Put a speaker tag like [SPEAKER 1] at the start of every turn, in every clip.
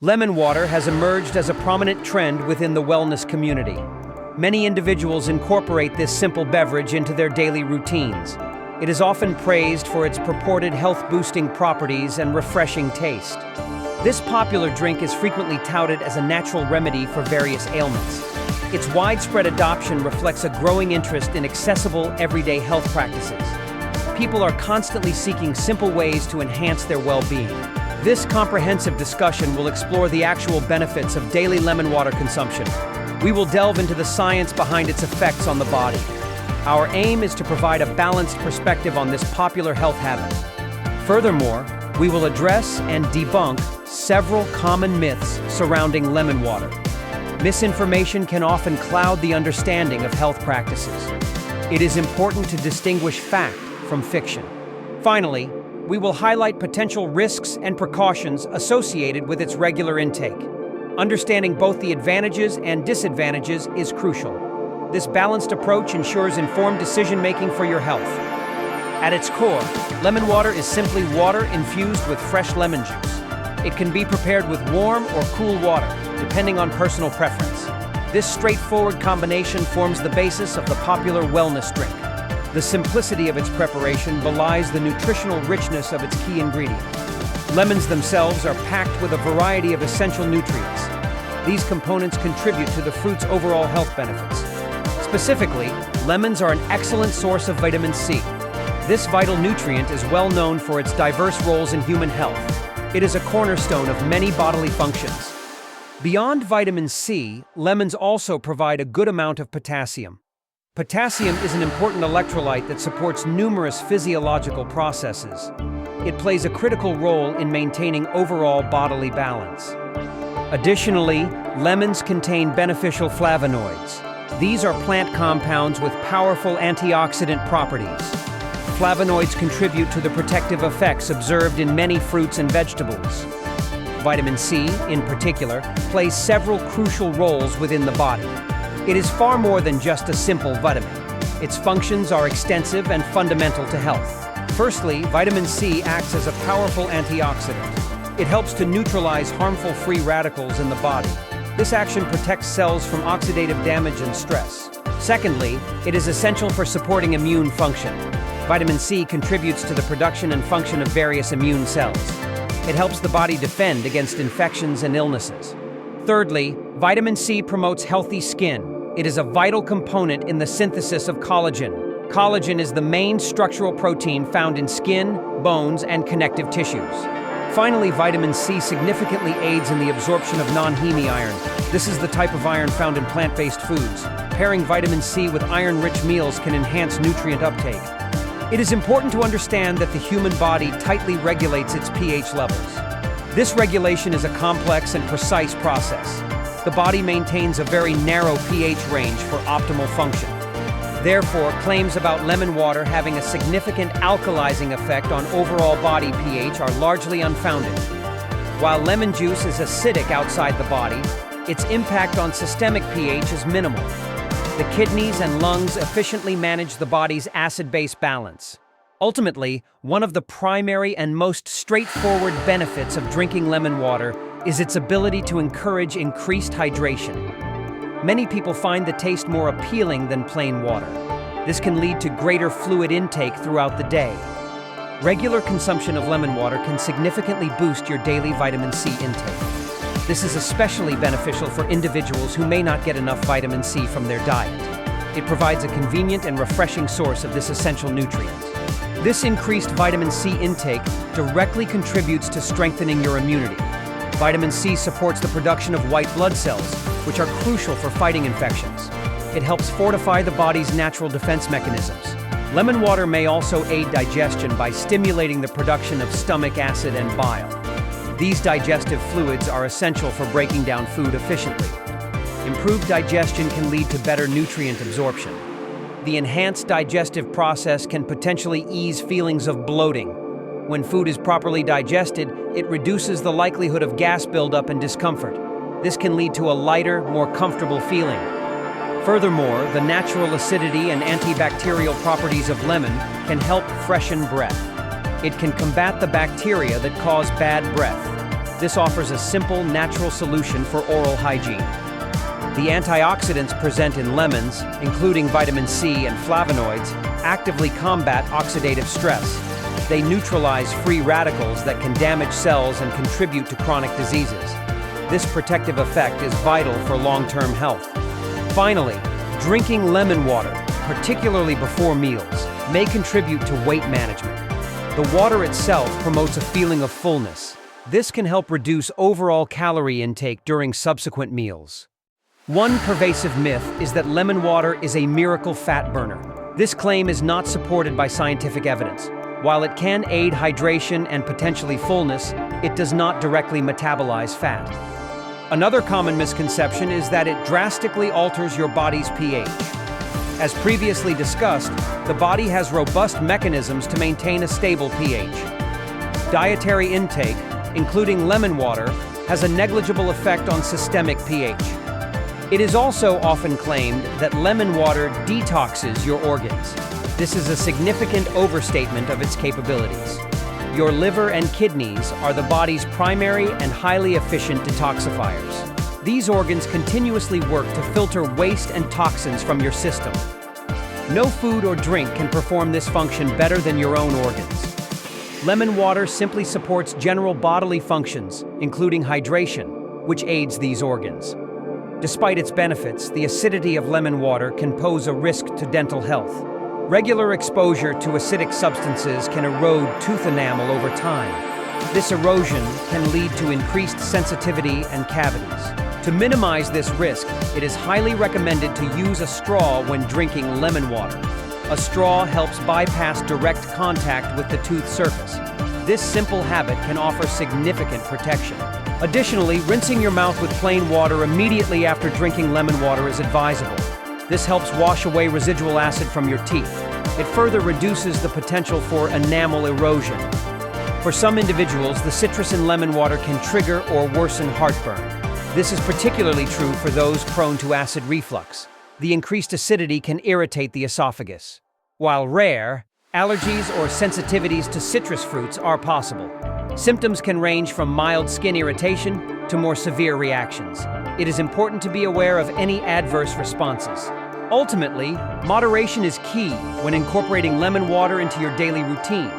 [SPEAKER 1] Lemon water has emerged as a prominent trend within the wellness community. Many individuals incorporate this simple beverage into their daily routines. It is often praised for its purported health-boosting properties and refreshing taste. This popular drink is frequently touted as a natural remedy for various ailments. Its widespread adoption reflects a growing interest in accessible, everyday health practices. People are constantly seeking simple ways to enhance their well-being. This comprehensive discussion will explore the actual benefits of daily lemon water consumption. We will delve into the science behind its effects on the body. Our aim is to provide a balanced perspective on this popular health habit. Furthermore, we will address and debunk several common myths surrounding lemon water. Misinformation can often cloud the understanding of health practices. It is important to distinguish fact from fiction. Finally, we will highlight potential risks and precautions associated with its regular intake. Understanding both the advantages and disadvantages is crucial. This balanced approach ensures informed decision-making for your health. At its core, lemon water is simply water infused with fresh lemon juice. It can be prepared with warm or cool water, depending on personal preference. This straightforward combination forms the basis of the popular wellness drink. The simplicity of its preparation belies the nutritional richness of its key ingredient. Lemons themselves are packed with a variety of essential nutrients. These components contribute to the fruit's overall health benefits. Specifically, lemons are an excellent source of vitamin C. This vital nutrient is well known for its diverse roles in human health. It is a cornerstone of many bodily functions. Beyond vitamin C, lemons also provide a good amount of potassium. Potassium is an important electrolyte that supports numerous physiological processes. It plays a critical role in maintaining overall bodily balance. Additionally, lemons contain beneficial flavonoids. These are plant compounds with powerful antioxidant properties. Flavonoids contribute to the protective effects observed in many fruits and vegetables. Vitamin C, in particular, plays several crucial roles within the body. It is far more than just a simple vitamin. Its functions are extensive and fundamental to health. Firstly, vitamin C acts as a powerful antioxidant. It helps to neutralize harmful free radicals in the body. This action protects cells from oxidative damage and stress. Secondly, it is essential for supporting immune function. Vitamin C contributes to the production and function of various immune cells. It helps the body defend against infections and illnesses. Thirdly, vitamin C promotes healthy skin. It is a vital component in the synthesis of collagen. Collagen is the main structural protein found in skin, bones, and connective tissues. Finally, vitamin C significantly aids in the absorption of non-heme iron. This is the type of iron found in plant-based foods. Pairing vitamin C with iron-rich meals can enhance nutrient uptake. It is important to understand that the human body tightly regulates its pH levels. This regulation is a complex and precise process. The body maintains a very narrow pH range for optimal function. Therefore, claims about lemon water having a significant alkalizing effect on overall body pH are largely unfounded. While lemon juice is acidic outside the body, its impact on systemic pH is minimal. The kidneys and lungs efficiently manage the body's acid-base balance. Ultimately, one of the primary and most straightforward benefits of drinking lemon water is its ability to encourage increased hydration. Many people find the taste more appealing than plain water. This can lead to greater fluid intake throughout the day. Regular consumption of lemon water can significantly boost your daily vitamin C intake. This is especially beneficial for individuals who may not get enough vitamin C from their diet. It provides a convenient and refreshing source of this essential nutrient. This increased vitamin C intake directly contributes to strengthening your immunity. Vitamin C supports the production of white blood cells, which are crucial for fighting infections. It helps fortify the body's natural defense mechanisms. Lemon water may also aid digestion by stimulating the production of stomach acid and bile. These digestive fluids are essential for breaking down food efficiently. Improved digestion can lead to better nutrient absorption. The enhanced digestive process can potentially ease feelings of bloating. When food is properly digested, it reduces the likelihood of gas buildup and discomfort. This can lead to a lighter, more comfortable feeling. Furthermore, the natural acidity and antibacterial properties of lemon can help freshen breath. It can combat the bacteria that cause bad breath. This offers a simple, natural solution for oral hygiene. The antioxidants present in lemons, including vitamin C and flavonoids, actively combat oxidative stress. They neutralize free radicals that can damage cells and contribute to chronic diseases. This protective effect is vital for long-term health. Finally, drinking lemon water, particularly before meals, may contribute to weight management. The water itself promotes a feeling of fullness. This can help reduce overall calorie intake during subsequent meals. One pervasive myth is that lemon water is a miracle fat burner. This claim is not supported by scientific evidence. While it can aid hydration and potentially fullness, it does not directly metabolize fat. Another common misconception is that it drastically alters your body's pH. As previously discussed, the body has robust mechanisms to maintain a stable pH. Dietary intake, including lemon water, has a negligible effect on systemic pH. It is also often claimed that lemon water detoxes your organs. This is a significant overstatement of its capabilities. Your liver and kidneys are the body's primary and highly efficient detoxifiers. These organs continuously work to filter waste and toxins from your system. No food or drink can perform this function better than your own organs. Lemon water simply supports general bodily functions, including hydration, which aids these organs. Despite its benefits, the acidity of lemon water can pose a risk to dental health. Regular exposure to acidic substances can erode tooth enamel over time. This erosion can lead to increased sensitivity and cavities. To minimize this risk, it is highly recommended to use a straw when drinking lemon water. A straw helps bypass direct contact with the tooth surface. This simple habit can offer significant protection. Additionally, rinsing your mouth with plain water immediately after drinking lemon water is advisable. This helps wash away residual acid from your teeth. It further reduces the potential for enamel erosion. For some individuals, the citrus in lemon water can trigger or worsen heartburn. This is particularly true for those prone to acid reflux. The increased acidity can irritate the esophagus. While rare, allergies or sensitivities to citrus fruits are possible. Symptoms can range from mild skin irritation to more severe reactions. It is important to be aware of any adverse responses. Ultimately, moderation is key when incorporating lemon water into your daily routine.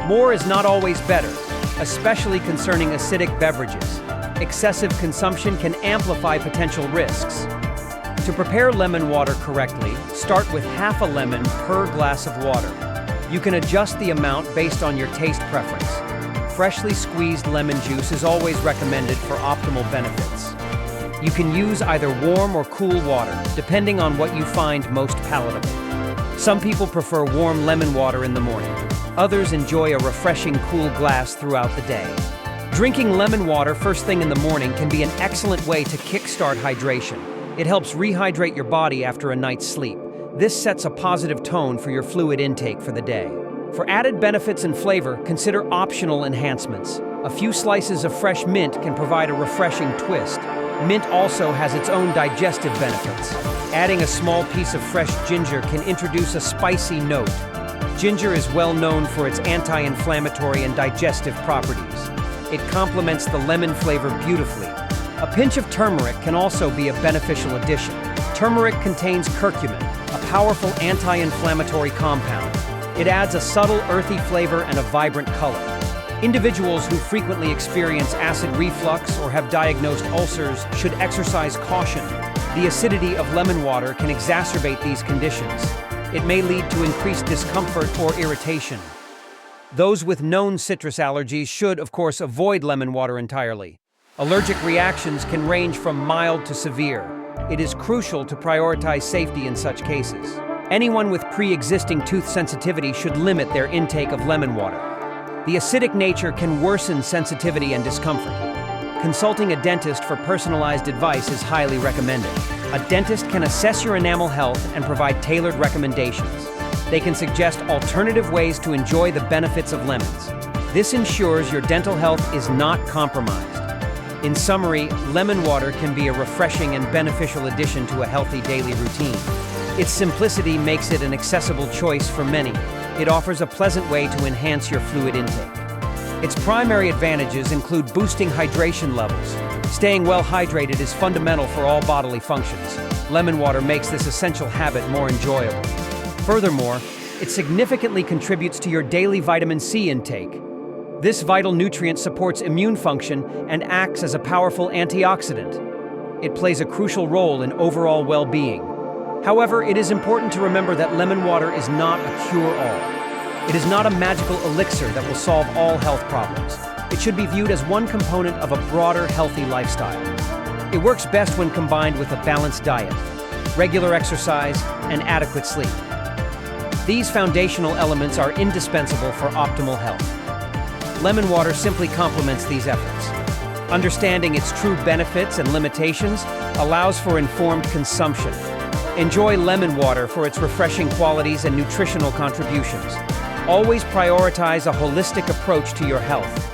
[SPEAKER 1] More is not always better, especially concerning acidic beverages. Excessive consumption can amplify potential risks. To prepare lemon water correctly, start with half a lemon per glass of water. You can adjust the amount based on your taste preference. Freshly squeezed lemon juice is always recommended for optimal benefits. You can use either warm or cool water, depending on what you find most palatable. Some people prefer warm lemon water in the morning. Others enjoy a refreshing cool glass throughout the day. Drinking lemon water first thing in the morning can be an excellent way to kickstart hydration. It helps rehydrate your body after a night's sleep. This sets a positive tone for your fluid intake for the day. For added benefits and flavor, consider optional enhancements. A few slices of fresh mint can provide a refreshing twist. Mint also has its own digestive benefits. Adding a small piece of fresh ginger can introduce a spicy note. Ginger is well known for its anti-inflammatory and digestive properties. It complements the lemon flavor beautifully. A pinch of turmeric can also be a beneficial addition. Turmeric contains curcumin, a powerful anti-inflammatory compound. It adds a subtle, earthy flavor and a vibrant color. Individuals who frequently experience acid reflux or have diagnosed ulcers should exercise caution. The acidity of lemon water can exacerbate these conditions. It may lead to increased discomfort or irritation. Those with known citrus allergies should, of course, avoid lemon water entirely. Allergic reactions can range from mild to severe. It is crucial to prioritize safety in such cases. Anyone with pre-existing tooth sensitivity should limit their intake of lemon water. The acidic nature can worsen sensitivity and discomfort. Consulting a dentist for personalized advice is highly recommended. A dentist can assess your enamel health and provide tailored recommendations. They can suggest alternative ways to enjoy the benefits of lemons. This ensures your dental health is not compromised. In summary, lemon water can be a refreshing and beneficial addition to a healthy daily routine. Its simplicity makes it an accessible choice for many. It offers a pleasant way to enhance your fluid intake. Its primary advantages include boosting hydration levels. Staying well hydrated is fundamental for all bodily functions. Lemon water makes this essential habit more enjoyable. Furthermore, it significantly contributes to your daily vitamin C intake. This vital nutrient supports immune function and acts as a powerful antioxidant. It plays a crucial role in overall well-being. However, it is important to remember that lemon water is not a cure-all. It is not a magical elixir that will solve all health problems. It should be viewed as one component of a broader, healthy lifestyle. It works best when combined with a balanced diet, regular exercise, and adequate sleep. These foundational elements are indispensable for optimal health. Lemon water simply complements these efforts. Understanding its true benefits and limitations allows for informed consumption. Enjoy lemon water for its refreshing qualities and nutritional contributions. Always prioritize a holistic approach to your health.